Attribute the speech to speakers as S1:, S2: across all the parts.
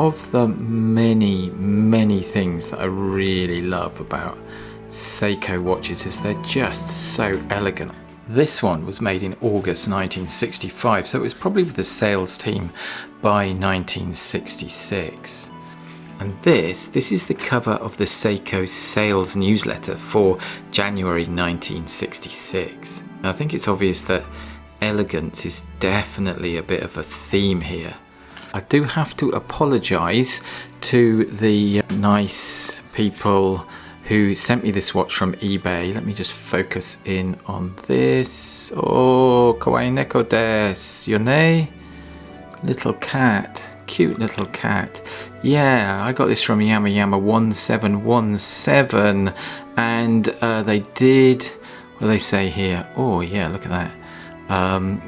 S1: of the many things that I really love about Seiko watches is they're just so elegant. This one was made in August 1965, so it was probably with the sales team by 1966. And this is the cover of the Seiko sales newsletter for January 1966. And I think it's obvious that elegance is definitely a bit of a theme here. I do have to apologise to the nice people who sent me this watch from eBay. Let me just focus in on this. Oh, kawaii neko desu, yone? Little cat, cute little cat. Yeah, I got this from Yama 1717, and they did, what do they say here? Oh yeah, look at that.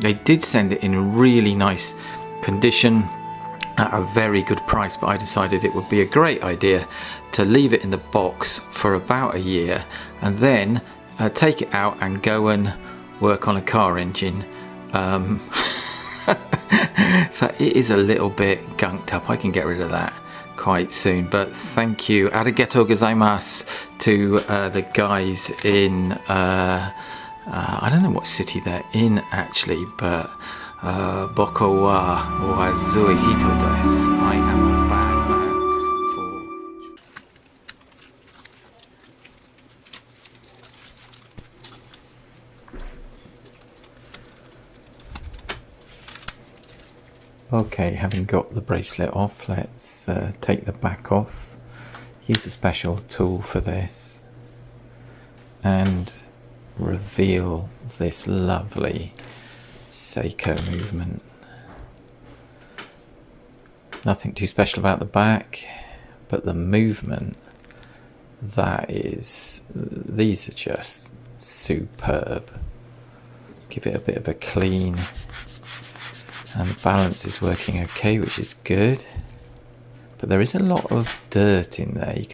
S1: They did send it in a really nice condition at a very good price, but I decided it would be a great idea to leave it in the box for about a year and then take it out and go and work on a car engine. So it is a little bit gunked up. I can get rid of that quite soon, but thank you, arigatou gozaimasu, to the guys in I don't know what city they're in actually, but Boko wa wazui hito desu. I am a bad man for... Okay, having got the bracelet off, let's take the back off. Use a special tool for this and reveal this lovely Seiko movement. Nothing too special about the back, but the movement, these are just superb. Give it a bit of a clean, and the balance is working okay, which is good, but there is a lot of dirt in there.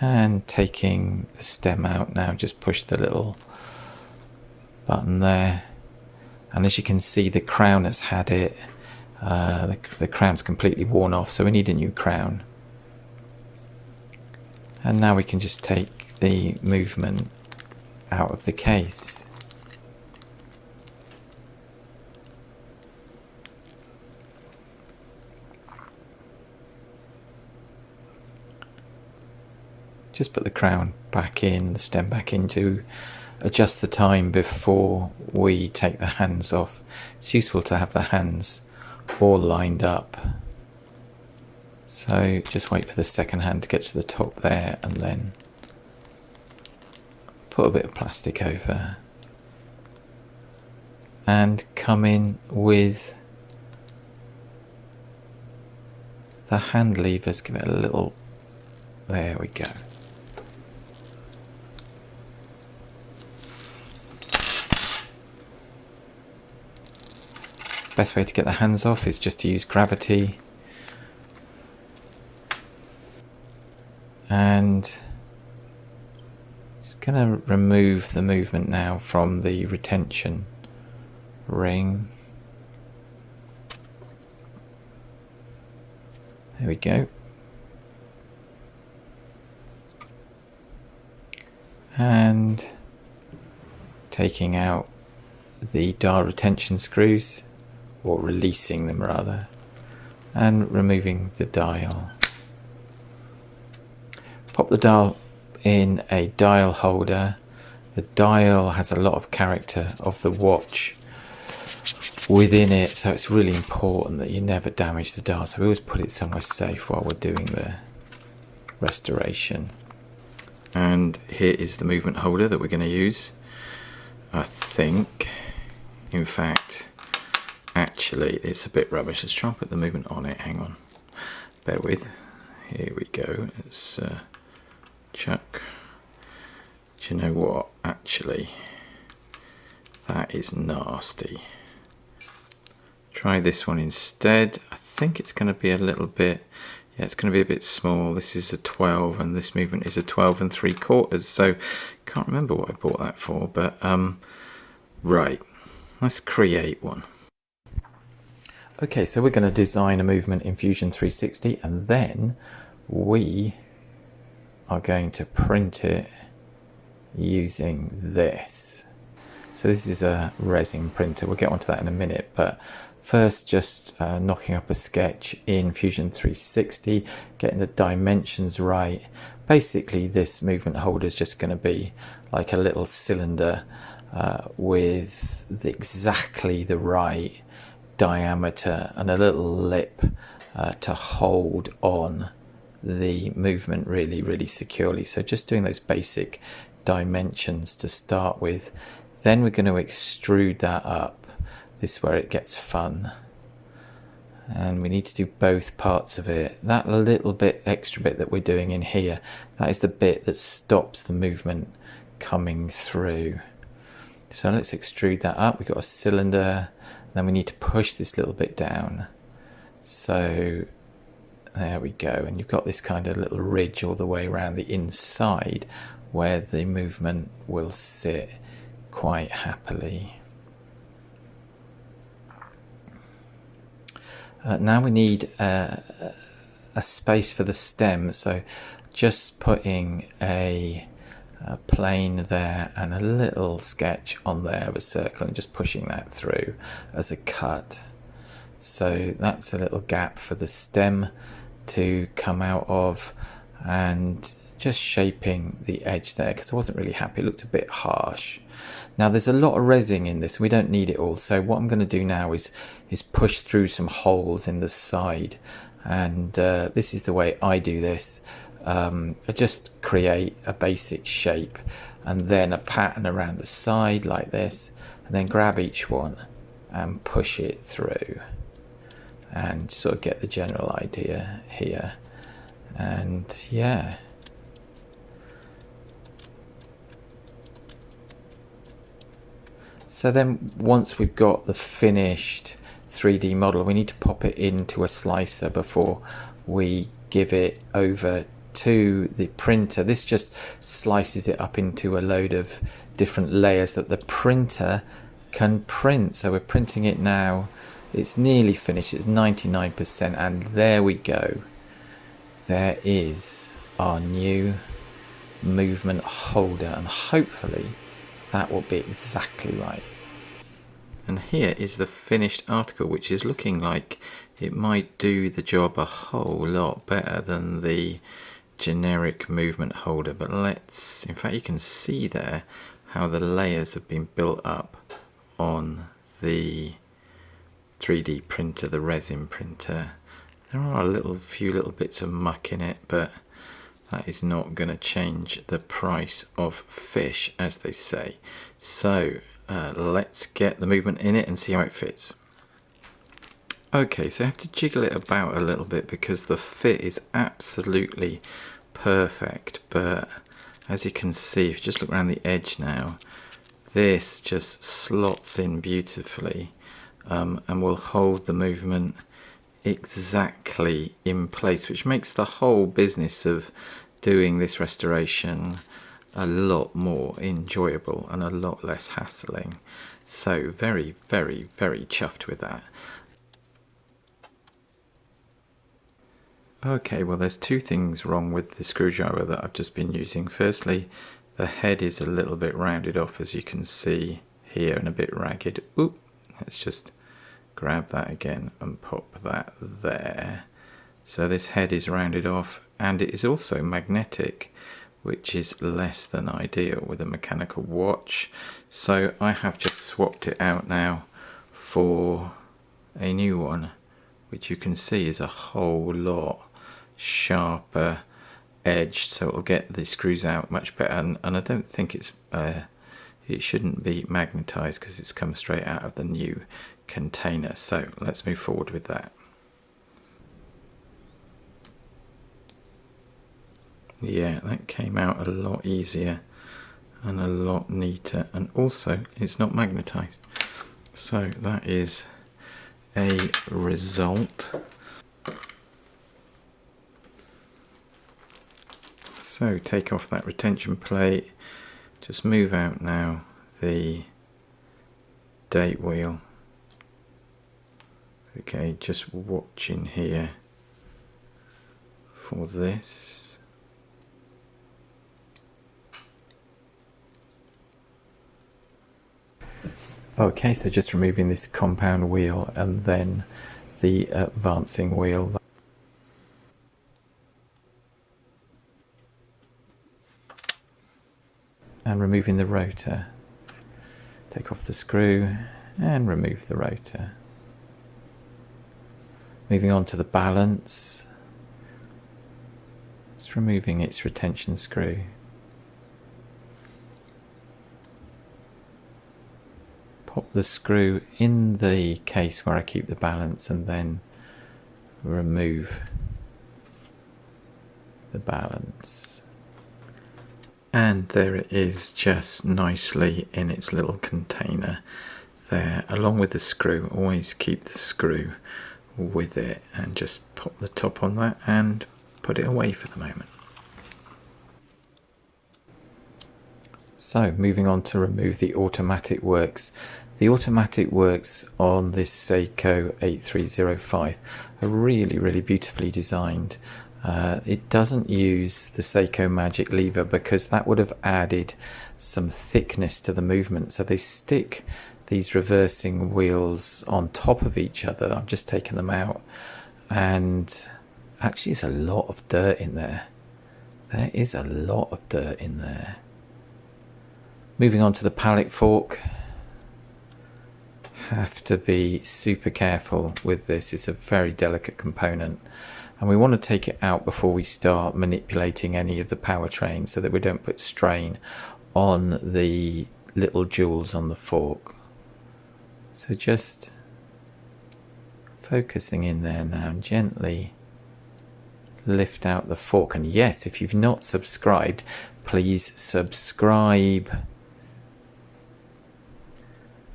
S1: And taking the stem out now, just push the little button there, and as you can see, the crown has had it, the crown's completely worn off, so we need a new crown. And now we can just take the movement out of the case. Just put the crown back in, the stem back in, to adjust the time before we take the hands off. It's useful to have the hands all lined up. So just wait for the second hand to get to the top there, and then put a bit of plastic over and come in with the hand levers. Give it a little, there we go. Best way to get the hands off is just to use gravity, and just going to remove the movement now from the retention ring. There we go. And taking out the dial retention screws, or releasing them rather, and removing the dial. Pop the dial in a dial holder. The dial has a lot of character of the watch within it, so it's really important that you never damage the dial, so we always put it somewhere safe while we're doing the restoration. And here is the movement holder that we're going to use. I think, in fact, actually it's a bit rubbish. Let's try and put the movement on it. Hang on, bear with. Here we go. Let's chuck. Do you know what, actually that is nasty. Try this one instead. I think it's going to be a little bit, yeah, it's going to be a bit small. This is a 12 and this movement is a 12 3/4, so can't remember what I bought that for, but right, let's create one. Okay, so we're going to design a movement in Fusion 360 and then we are going to print it using this. So this is a resin printer, we'll get onto that in a minute, but first just knocking up a sketch in Fusion 360, getting the dimensions right. Basically this movement holder is just going to be like a little cylinder with exactly the right diameter and a little lip to hold on the movement really securely. So just doing those basic dimensions to start with. Then we're going to extrude that up. This is where it gets fun. And we need to do both parts of it. That little bit, extra bit that we're doing in here, that is the bit that stops the movement coming through. So let's extrude that up. We've got a cylinder, then we need to push this little bit down. So there we go. And you've got this kind of little ridge all the way around the inside where the movement will sit quite happily. Now we need a space for the stem, so just putting a plane there and a little sketch on there of a circle and just pushing that through as a cut. So that's a little gap for the stem to come out of, and just shaping the edge there because I wasn't really happy, it looked a bit harsh. Now there's a lot of resin in this, we don't need it all, so what I'm going to do now is push through some holes in the side, and this is the way I do this. I just create a basic shape and then a pattern around the side like this, and then grab each one and push it through and sort of get the general idea here. And yeah, so then once we've got the finished 3D model, we need to pop it into a slicer before we give it over to the printer. This just slices it up into a load of different layers that the printer can print. So we're printing it now, it's nearly finished, it's 99%, and there we go. There is our new movement holder, and hopefully that will be exactly right. And here is the finished article, which is looking like it might do the job a whole lot better than the generic movement holder. But let's, in fact you can see there how the layers have been built up on the 3D printer, the resin printer. There are a few little bits of muck in it, but that is not going to change the price of fish, as they say. So let's get the movement in it and see how it fits. Okay, so I have to jiggle it about a little bit because the fit is absolutely perfect, but as you can see, if you just look around the edge now, this just slots in beautifully and will hold the movement exactly in place, which makes the whole business of doing this restoration a lot more enjoyable and a lot less hassling. So very chuffed with that. Okay, well there's two things wrong with the screwdriver that I've just been using. Firstly, the head is a little bit rounded off, as you can see here, and a bit ragged. Oop, let's just grab that again and pop that there. So this head is rounded off, and it is also magnetic, which is less than ideal with a mechanical watch. So I have just swapped it out now for a new one, which you can see is a whole lot sharper edged, so it'll get the screws out much better, and I don't think it's it shouldn't be magnetized because it's come straight out of the new container. So let's move forward with that. Yeah, that came out a lot easier and a lot neater, and also it's not magnetized, so that is a result. So take off that retention plate, just move out now the date wheel, Okay, just watching here for this. Okay, so just removing this compound wheel and then the advancing wheel. And removing the rotor. Take off the screw and remove the rotor. Moving on to the balance. Just removing its retention screw. Pop the screw in the case where I keep the balance and then remove the balance. And there it is, just nicely in its little container there, along with the screw. Always keep the screw with it and just pop the top on that and put it away for the moment. So moving on to remove the automatic works. The automatic works on this Seiko 8305 are really beautifully designed. It doesn't use the Seiko magic lever because that would have added some thickness to the movement. So they stick these reversing wheels on top of each other. I've just taken them out and actually there's a lot of dirt in there. There is a lot of dirt in there. Moving on to the pallet fork. Have to be super careful with this. It's a very delicate component and we want to take it out before we start manipulating any of the powertrain so that we don't put strain on the little jewels on the fork. So just focusing in there now and gently lift out the fork. And yes, if you've not subscribed, please subscribe.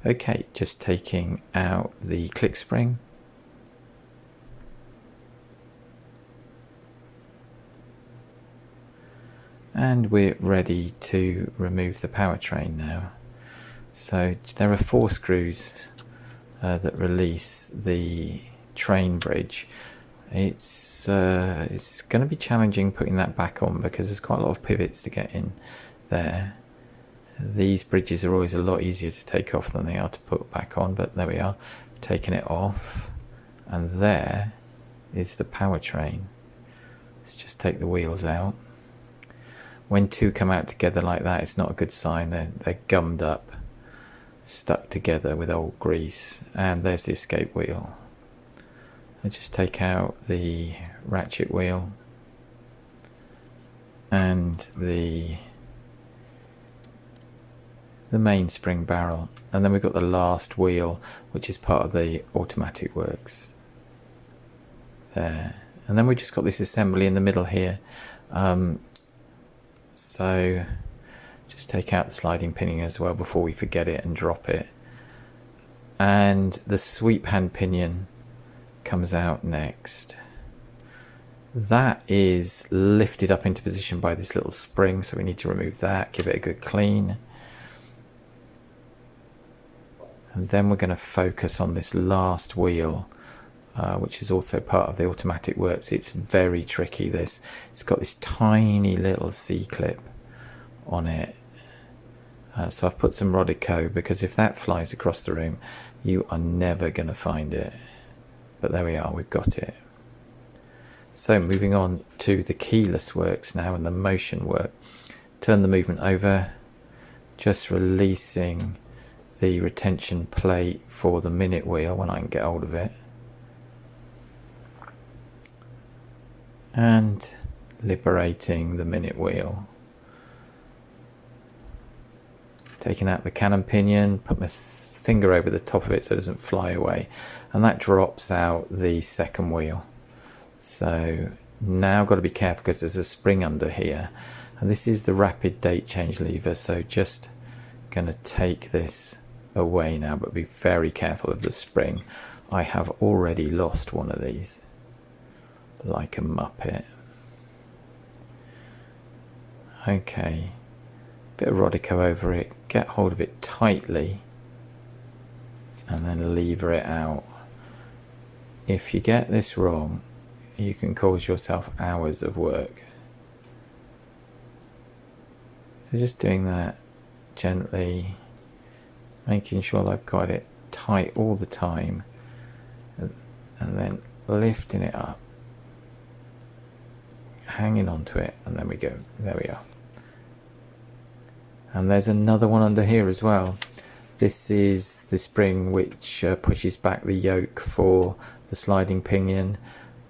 S1: Okay, just taking out the click spring. And we're ready to remove the powertrain now. So there are 4 screws that release the train bridge. It's going to be challenging putting that back on because there's quite a lot of pivots to get in there. These bridges are always a lot easier to take off than they are to put back on, but there we are, taking it off. And there is the powertrain. Let's just take the wheels out. When 2 come out together like that, it's not a good sign. They're gummed up, stuck together with old grease. And there's the escape wheel. I just take out the ratchet wheel and the mainspring barrel, and then we've got the last wheel which is part of the automatic works there, and then we've just got this assembly in the middle here. So just take out the sliding pinion as well before we forget it and drop it, and the sweep hand pinion comes out next. That is lifted up into position by this little spring, so we need to remove that, give it a good clean. And then we're going to focus on this last wheel, which is also part of the automatic works. It's very tricky, this. It's got this tiny little C-clip on it. So I've put some Rodico because if that flies across the room, you are never going to find it. But there we are, we've got it. So moving on to the keyless works now and the motion work. Turn the movement over, just releasing the retention plate for the minute wheel when I can get hold of it, and liberating the minute wheel. Taking out the cannon pinion, put my finger over the top of it so it doesn't fly away, and that drops out the second wheel. So now I've got to be careful because there's a spring under here, and this is the rapid date change lever, so just going to take this away now, but be very careful of the spring. I have already lost one of these like a muppet. Okay, bit of Rodico over it, get hold of it tightly and then lever it out. if you get this wrong, you can cause yourself hours of work. So just doing that gently, making sure I've got it tight all the time, and then lifting it up, hanging onto it, and then we go. There we are. And there's another one under here as well. This is the spring which pushes back the yoke for the sliding pinion.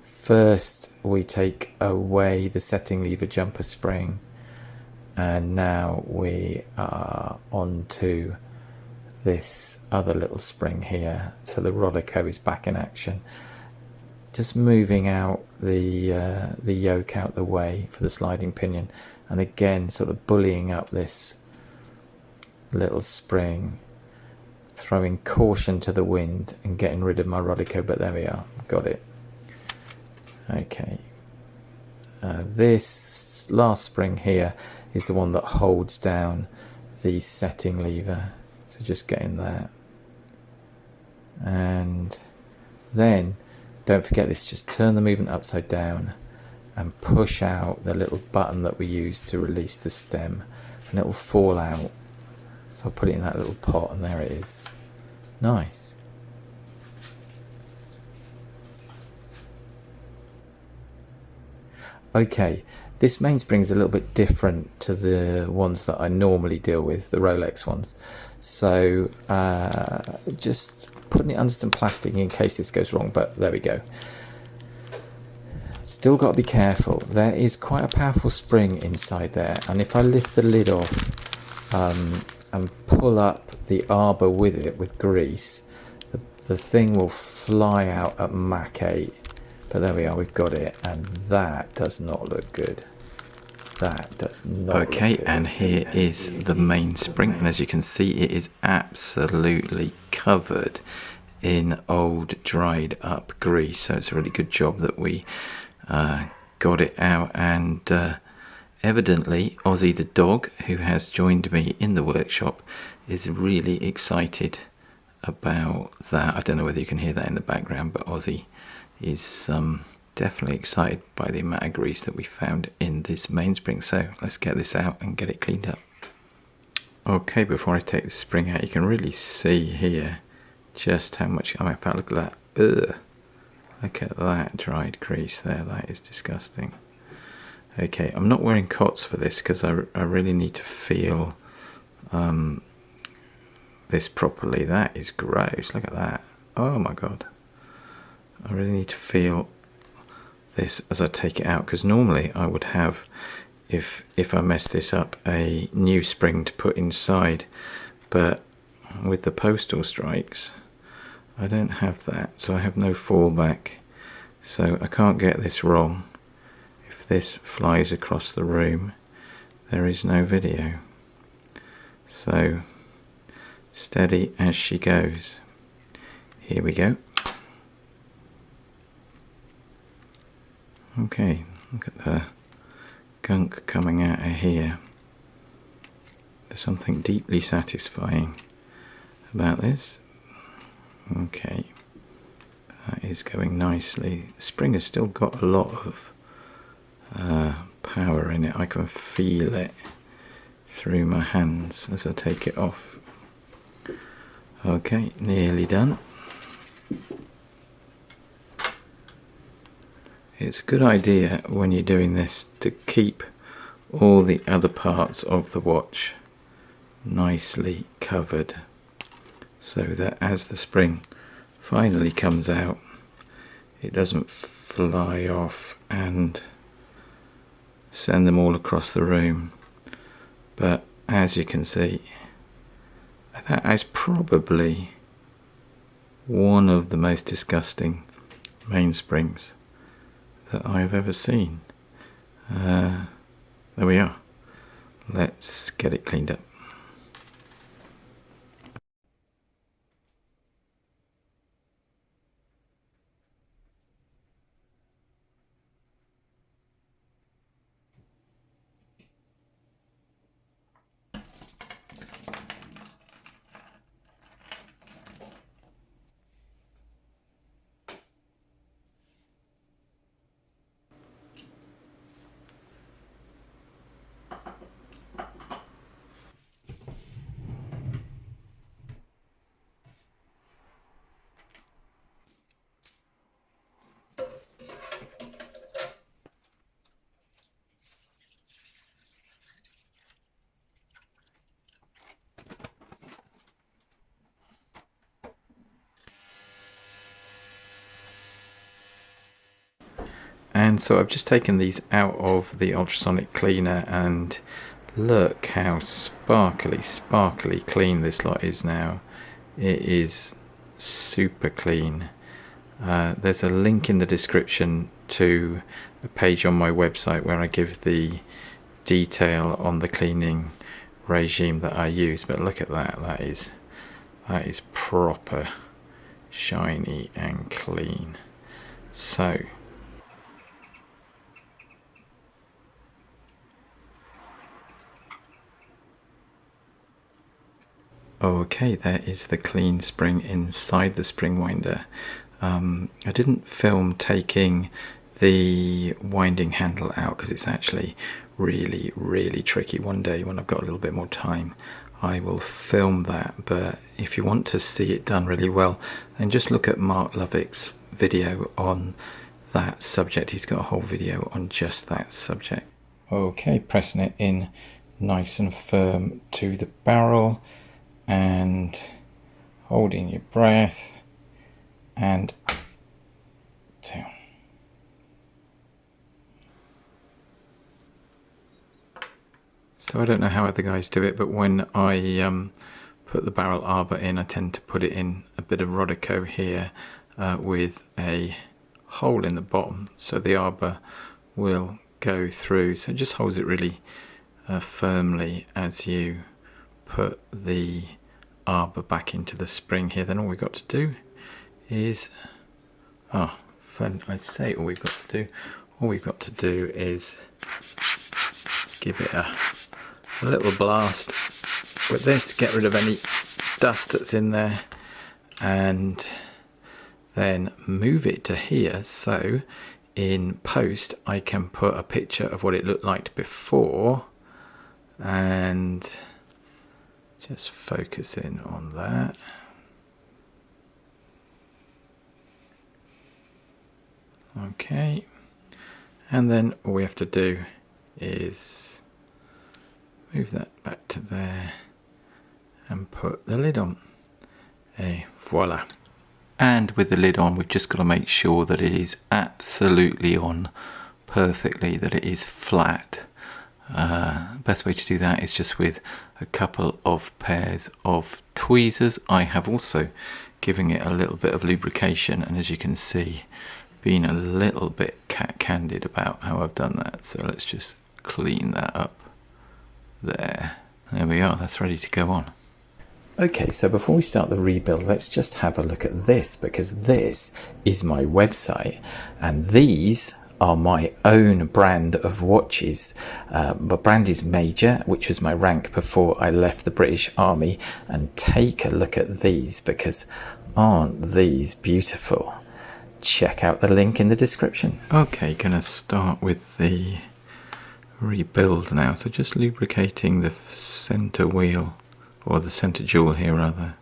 S1: First we take away the setting lever jumper spring, and now we are onto this other little spring here, so the Rodico is back in action. Just moving out the yoke out the way for the sliding pinion, and again sort of bullying up this little spring, throwing caution to the wind and getting rid of my Rodico, but there we are, got it. Okay, this last spring here is the one that holds down the setting lever, so just getting that. And then don't forget this, just turn the movement upside down and push out the little button that we use to release the stem, and it will fall out. So I'll put it in that little pot, and there it is. Nice. Okay, this mainspring is a little bit different to the ones that I normally deal with, the Rolex ones. So just putting it under some plastic in case this goes wrong, but there we go. Still got to be careful. There is quite a powerful spring inside there, and if I lift the lid off and pull up the arbor with it with grease, the thing will fly out at Mach 8. But there we are, we've got it, and that does not look good. That does not look good. Okay, and here is the mainspring, and as you can see, it is absolutely covered in old dried up grease, so it's a really good job that we got it out. And evidently Ozzy the dog, who has joined me in the workshop, is really excited about that. I don't know whether you can hear that in the background, but Ozzy is definitely excited by the amount of grease that we found in this mainspring. So let's get this out and get it cleaned up. Okay, before I take the spring out, you can really see here just how much, in fact, look at that. Ugh. Look at that dried grease there, that is disgusting. Okay, I'm not wearing cots for this because I really need to feel this properly. That is gross, look at that. Oh my god. I really need to feel this as I take it out, because normally I would have, if I mess this up, a new spring to put inside, but with the postal strikes I don't have that, so I have no fallback, so I can't get this wrong. If this flies across the room, there is no video. So steady as she goes. Here we go. Okay, look at the gunk coming out of here. There's something deeply satisfying about this. Okay, that is going nicely. The spring has still got a lot of power in it. I can feel it through my hands as I take it off. Okay, nearly done. It's a good idea when you're doing this to keep all the other parts of the watch nicely covered, so that as the spring finally comes out, it doesn't fly off and send them all across the room. But as you can see, that is probably one of the most disgusting mainsprings that I've ever seen. There we are. Let's get it cleaned up. And so I've just taken these out of the ultrasonic cleaner, and look how sparkly clean this lot is now. It is super clean. There's a link in the description to a page on my website where I give the detail on the cleaning regime that I use, but look at that. That is proper shiny and clean. So okay, there is the clean spring inside the spring winder. I didn't film taking the winding handle out because it's actually really tricky. One day when I've got a little bit more time I will film that, but if you want to see it done really well, then just look at Mark Lovick's video on that subject. He's got a whole video on just that subject. Okay, pressing it in nice and firm to the barrel and holding your breath and down. So I don't know how other guys do it, but when I put the barrel arbor in, I tend to put it in a bit of Rodico here with a hole in the bottom, so the arbor will go through. So it just holds it really firmly as you put the arbor back into the spring here. Then all we've got to do is, all we've got to do is give it a little blast with this, get rid of any dust that's in there, and then move it to here, so in post I can put a picture of what it looked like before and just focus in on that. Okay, and then all we have to do is move that back to there and put the lid on. Voila. And with the lid on, we've just got to make sure that it is absolutely on perfectly, that it is flat. Best way to do that is just with a couple of pairs of tweezers. I have also given it a little bit of lubrication, and as you can see, been a little bit candid about how I've done that. So let's just clean that up. There we are, that's ready to go on. Okay, so before we start the rebuild, let's just have a look at this, because this is my website and these are my own brand of watches. My brand is Major, which was my rank before I left the British Army, and take a look at these, because aren't these beautiful? Check out the link in the description. Okay, gonna start with the rebuild now. So just lubricating the center wheel, or the center jewel here rather,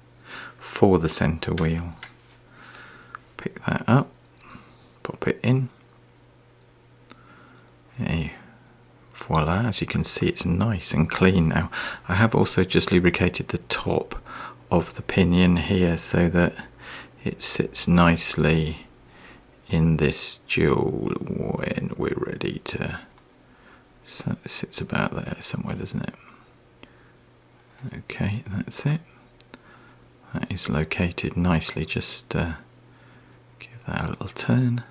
S1: for the center wheel. Pick that up, pop it in. Okay, voila, as you can see it's nice and clean now. I have also just lubricated the top of the pinion here so that it sits nicely in this jewel when we're ready to. So it sits about there somewhere, doesn't it? Okay, that's it. That is located nicely. Just give that a little turn.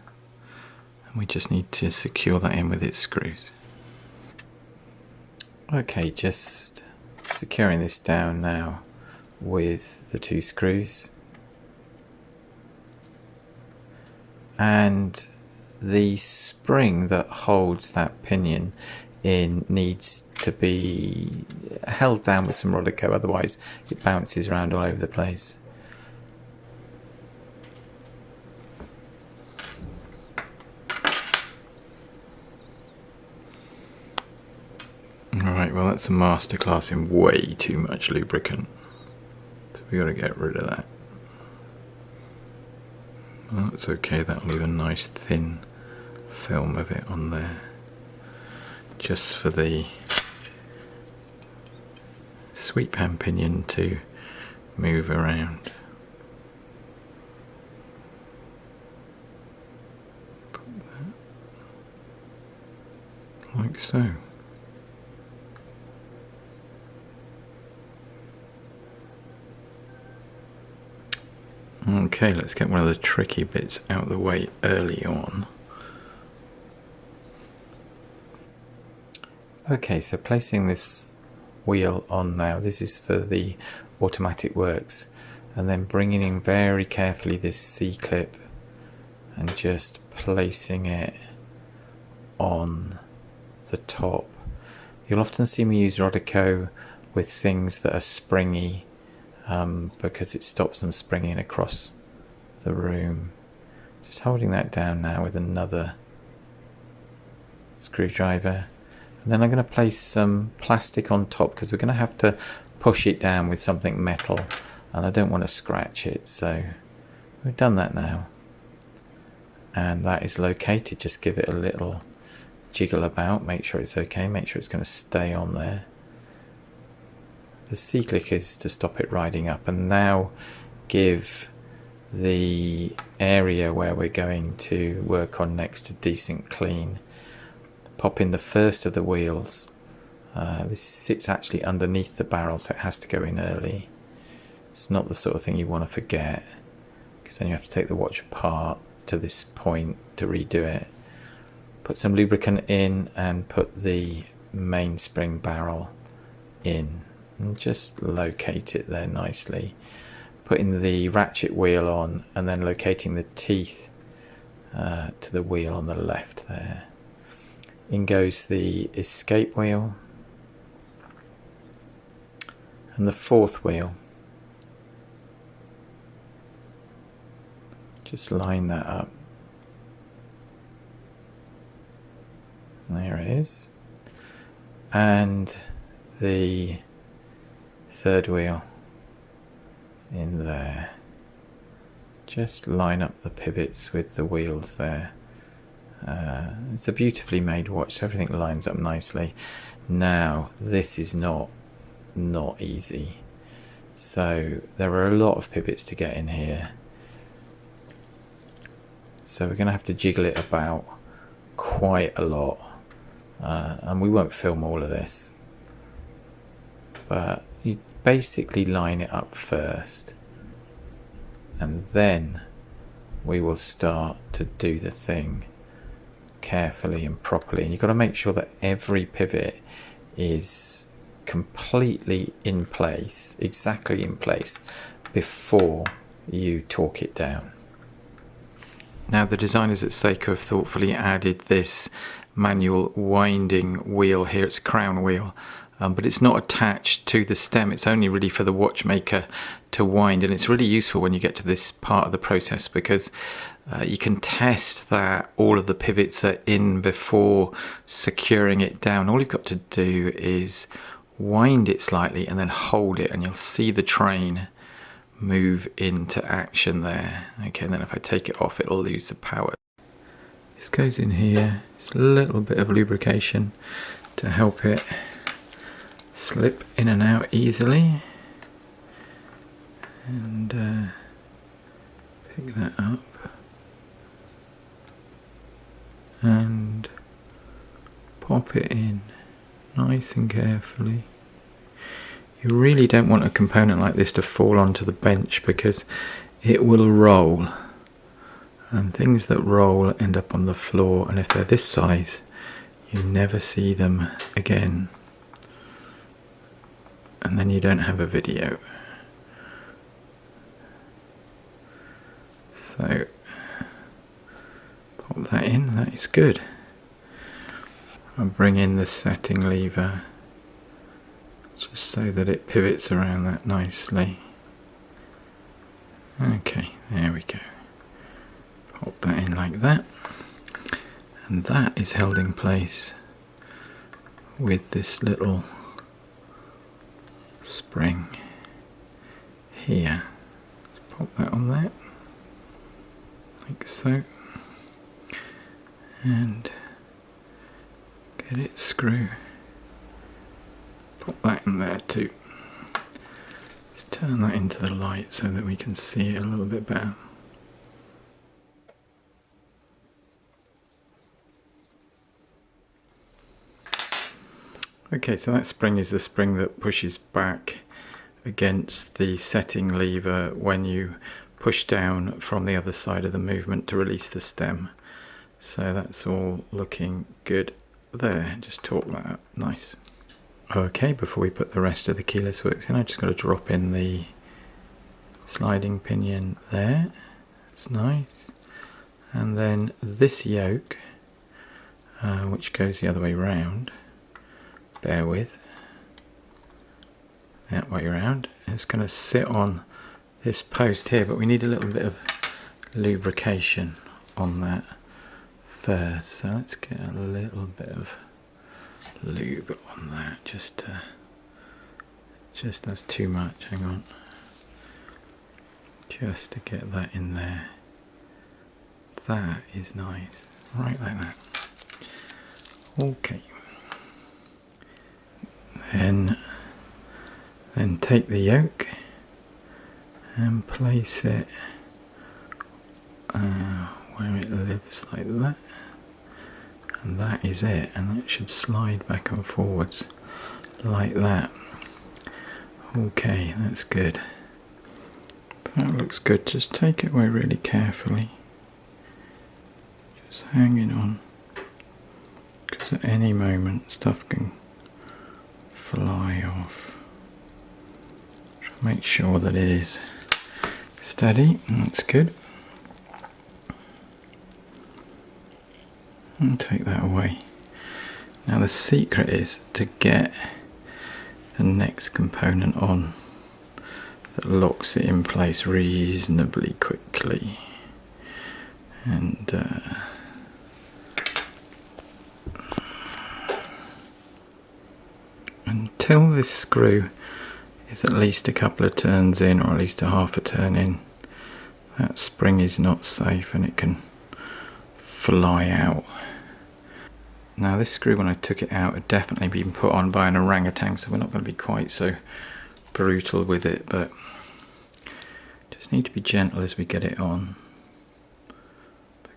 S1: And we just need to secure that in with its screws. Okay, just securing this down now with the two screws. And the spring that holds that pinion in needs to be held down with some Rodico, otherwise it bounces around all over the place. Alright, well that's a masterclass in way too much lubricant, so we got to get rid of that. Well, that's okay, that'll leave a nice thin film of it on there, just for the sweep pan pinion to move around. Put that like so. Okay, let's get one of the tricky bits out of the way early on. Okay, so placing this wheel on now, this is for the automatic works, and then bringing in very carefully this C-clip and just placing it on the top. You'll often see me use Rodico with things that are springy, because it stops them springing across the room. Just holding that down now with another screwdriver, and then I'm going to place some plastic on top because we're going to have to push it down with something metal, and I don't want to scratch it. So we've done that now, and that is located. Just give it a little jiggle about, make sure it's okay, make sure it's going to stay on there. The C-click is to stop it riding up, and now give the area where we're going to work on next a decent clean. Pop in the first of the wheels. This sits actually underneath the barrel, so it has to go in early. It's not the sort of thing you want to forget, because then you have to take the watch apart to this point to redo it. Put some lubricant in and put the mainspring barrel in, and just locate it there nicely. Putting the ratchet wheel on and then locating the teeth to the wheel on the left there. In goes the escape wheel and the fourth wheel. Just line that up. There it is. And the third wheel in there. Just line up the pivots with the wheels there. It's a beautifully made watch, so everything lines up nicely. Now this is not easy, so there are a lot of pivots to get in here, so we're going to have to jiggle it about quite a lot, and we won't film all of this, but you basically line it up first, and then we will start to do the thing carefully and properly. And you've got to make sure that every pivot is completely in place, exactly in place, before you torque it down. Now the designers at Seiko have thoughtfully added this manual winding wheel here. It's a crown wheel, but it's not attached to the stem. It's only really for the watchmaker to wind, and it's really useful when you get to this part of the process, because you can test that all of the pivots are in before securing it down. All you've got to do is wind it slightly and then hold it, and you'll see the train move into action there. Okay, and then if I take it off, it'll lose the power. This goes in here. Just a little bit of lubrication to help it slip in and out easily, and pick that up and pop it in nice and carefully. You really don't want a component like this to fall onto the bench, because it will roll, and things that roll end up on the floor, and if they're this size you never see them again, and then you don't have a video. So pop that in, that is good. I'll bring in the setting lever just so that it pivots around that nicely. Okay, there we go. Pop that in like that, and that is held in place with this little spring here. Just pop that on there like so, and get it screw. Pop that in there too. Let's turn that into the light so that we can see it a little bit better. Okay, so that spring is the spring that pushes back against the setting lever when you push down from the other side of the movement to release the stem. So that's all looking good there. Just torque that up, nice. Okay, before we put the rest of the keyless works in, I just got to drop in the sliding pinion there. That's nice. And then this yoke, which goes the other way round, bear with, that way around. It's going to sit on this post here, but we need a little bit of lubrication on that first. So let's get a little bit of lube on that. Just that's too much. Hang on. Just to get that in there. That is nice. Right like that. Okay. Then take the yoke and place it where it lives, like that. And that is it. And it should slide back and forwards like that. Okay, that's good. That looks good. Just take it away really carefully. Just hanging on. Because at any moment stuff can fly off. Make sure that it is steady. That's good. And take that away. Now the secret is to get the next component on that locks it in place reasonably quickly. And until this screw is at least a couple of turns in, or at least a half a turn in, that spring is not safe and it can fly out. Now this screw, when I took it out, had definitely been put on by an orangutan, so we're not going to be quite so brutal with it, but just need to be gentle as we get it on,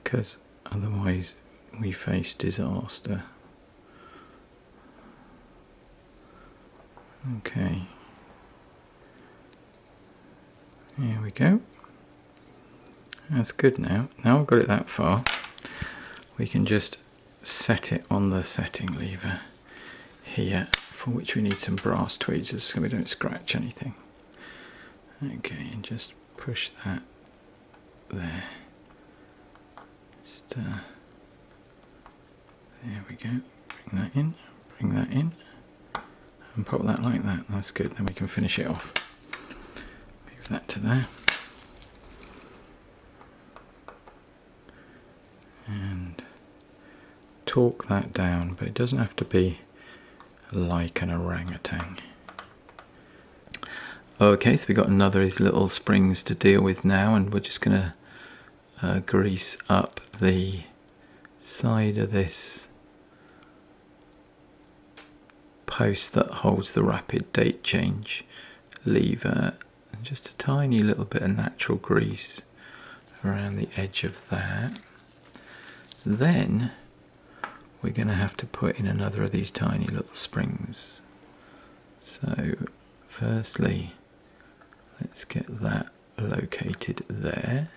S1: because otherwise we face disaster. Okay, here we go. That's good now. Now I've got it that far, we can just set it on the setting lever here, for which we need some brass tweezers so we don't scratch anything. Okay, and just push that there. Just, there we go. Bring that in, and pop that like that. That's good. Then we can finish it off. Move that to there. And torque that down, but it doesn't have to be like an orangutan. Okay, so we've got another of these little springs to deal with now, and we're just going to grease up the side of this post that holds the rapid date change lever, and just a tiny little bit of natural grease around the edge of that. Then we're going to have to put in another of these tiny little springs. So firstly, let's get that located there.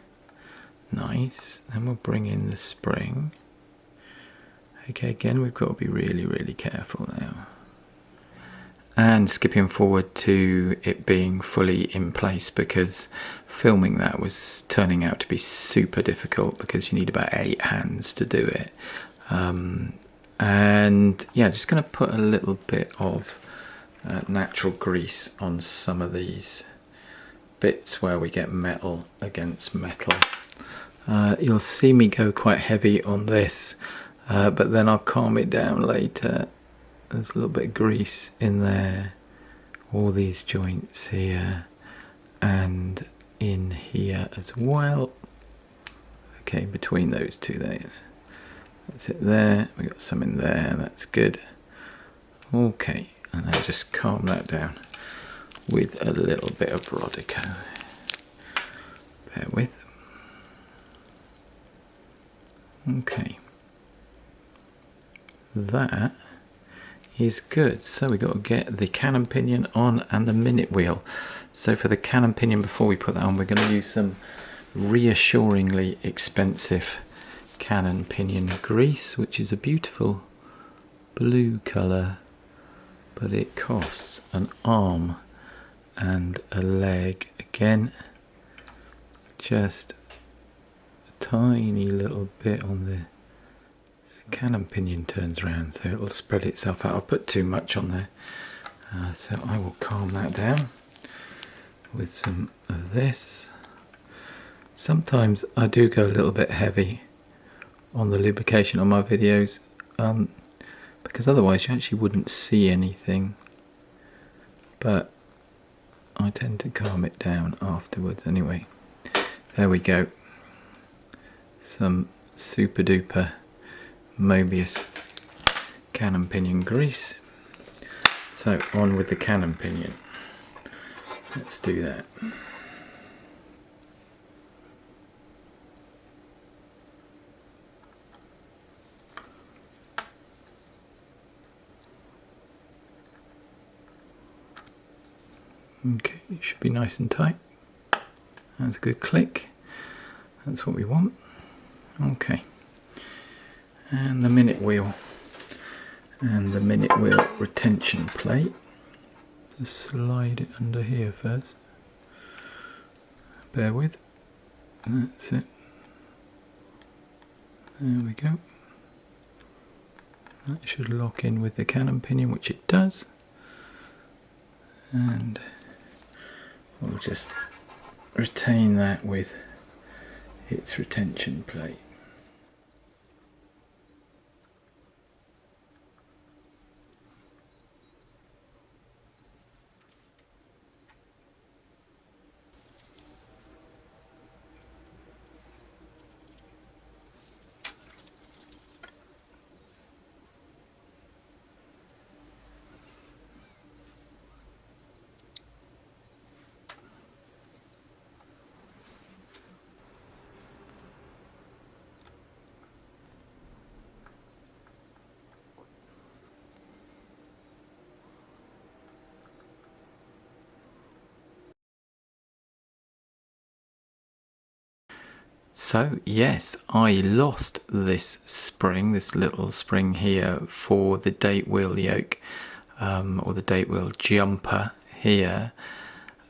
S1: Nice. Then we'll bring in the spring. Okay, again we've got to be really, really careful now. And skipping forward to it being fully in place, because filming that was turning out to be super difficult because you need about 8 hands to do it. And yeah, just going to put a little bit of natural grease on some of these bits where we get metal against metal. You'll see me go quite heavy on this, but then I'll calm it down later. There's a little bit of grease in there, all these joints here and in here as well. Okay, between those two there. That's it there. We got some in there. That's good. Okay, and then just calm that down with a little bit of Rodico. Bear with. Okay. That is good. So we got to get the cannon pinion on and the minute wheel. So for the cannon pinion, before we put that on, we're going to use some reassuringly expensive cannon pinion grease, which is a beautiful blue colour, but it costs an arm and a leg. Again, just a tiny little bit on the cannon pinion turns around, so it'll spread itself out. I'll put too much on there, so I will calm that down with some of this. Sometimes I do go a little bit heavy on the lubrication on my videos, because otherwise you actually wouldn't see anything, but I tend to calm it down afterwards. Anyway, there we go, some super duper Mobius cannon pinion grease. So on with the cannon pinion, let's do that. Okay, it should be nice and tight. That's a good click. That's what we want. Okay. And the minute wheel. And the minute wheel retention plate. Just slide it under here first. Bear with. That's it. There we go. That should lock in with the cannon pinion, which it does. And we'll just retain that with its retention plate. So yes, I lost this spring, this little spring here for the date wheel yoke, or the date wheel jumper here,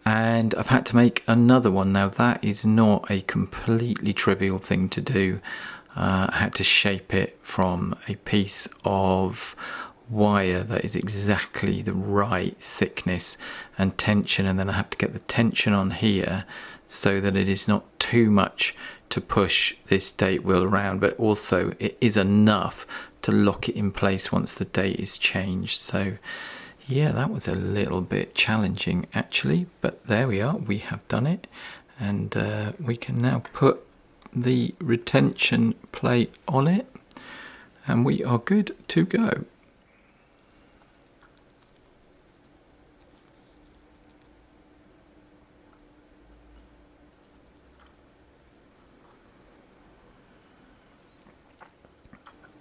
S1: and I've had to make another one. Now that is not a completely trivial thing to do. I had to shape it from a piece of wire that is exactly the right thickness and tension, and then I have to get the tension on here so that it is not too much to push this date wheel around, but also it is enough to lock it in place once the date is changed. So yeah, that was a little bit challenging actually, but there we are, we have done it, and we can now put the retention plate on it and we are good to go.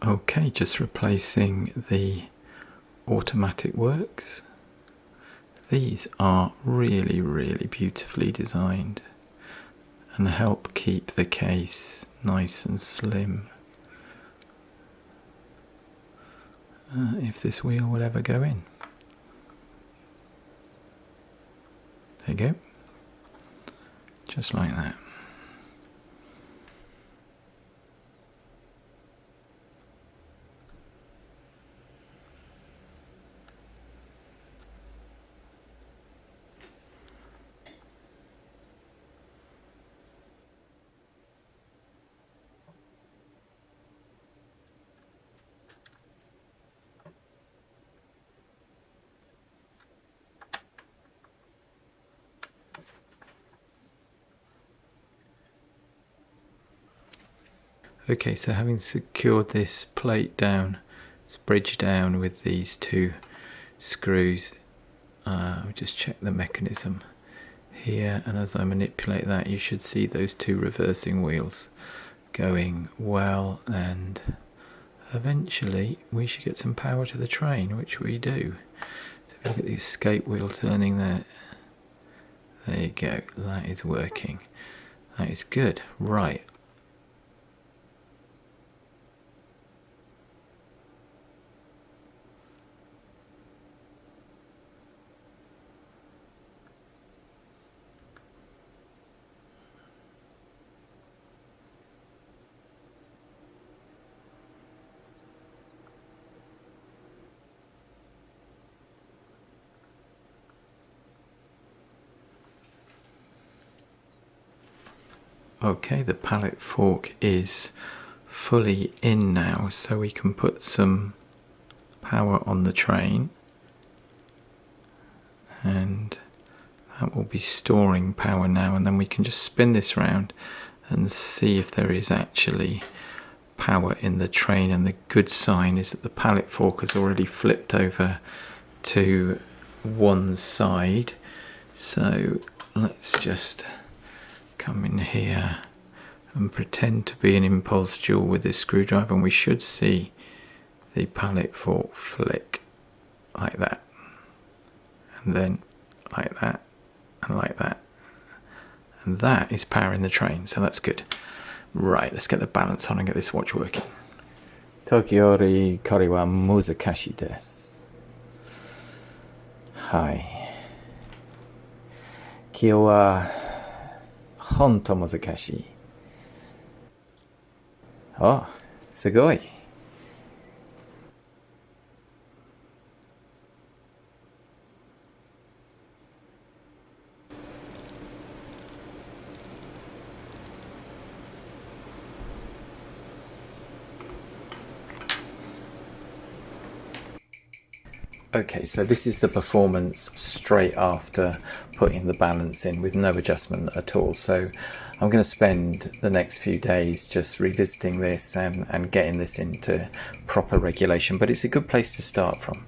S1: Okay, just replacing the automatic works. These are really, really beautifully designed and help keep the case nice and slim. If this wheel will ever go in. There you go. Just like that. Okay, so having secured this plate down, this bridge down with these two screws, we just check the mechanism here, and as I manipulate that you should see those two reversing wheels going well and eventually we should get some power to the train, which we do. So if you look at the escape wheel turning there, there you go, that is working. That is good. Right. Okay, the pallet fork is fully in now, so we can put some power on the train, and that will be storing power now, and then we can just spin this round and see if there is actually power in the train. And the good sign is that the pallet fork has already flipped over to one side. So let's just come in here and pretend to be an impulse jewel with this screwdriver, and we should see the pallet fork flick like that, and then like that, and like that, and that is powering the train, so that's good. Right, let's get the balance on and get this watch working. Tokiori kore wa muzakashi desu. Hai. Kyo wa honto muzakashi. Oh, sugoi. Okay, so this is the performance straight after putting the balance in with no adjustment at all. So I'm going to spend the next few days just revisiting this and getting this into proper regulation, but it's a good place to start from.